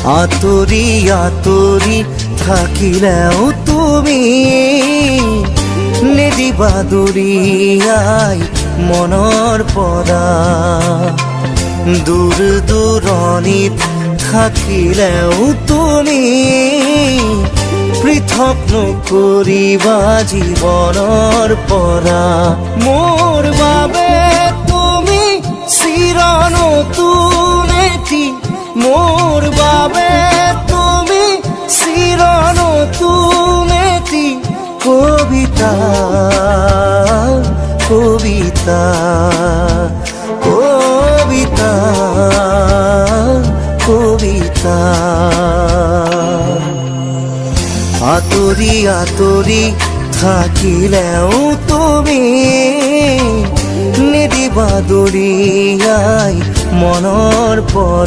আতৰি আতৰি থাকিলেও তুমি নিদিবা দুৰিয়াই মনৰ পৰা। দূৰ দূৰণিত থাকিলেও তুমি পৃথক নকৰিবা জীৱনৰ পৰা। মোৰ বাবে তুমি চিৰ নতুন এটি, মোৰ বাবে তুমি চিৰ নতুন এটি কবিতা, কবিতা, কবিতা, কবিতা। আতৰি আতৰি থাকিলেও তুমি নিদিবা দুৰিয়াই মনৰ পৰা।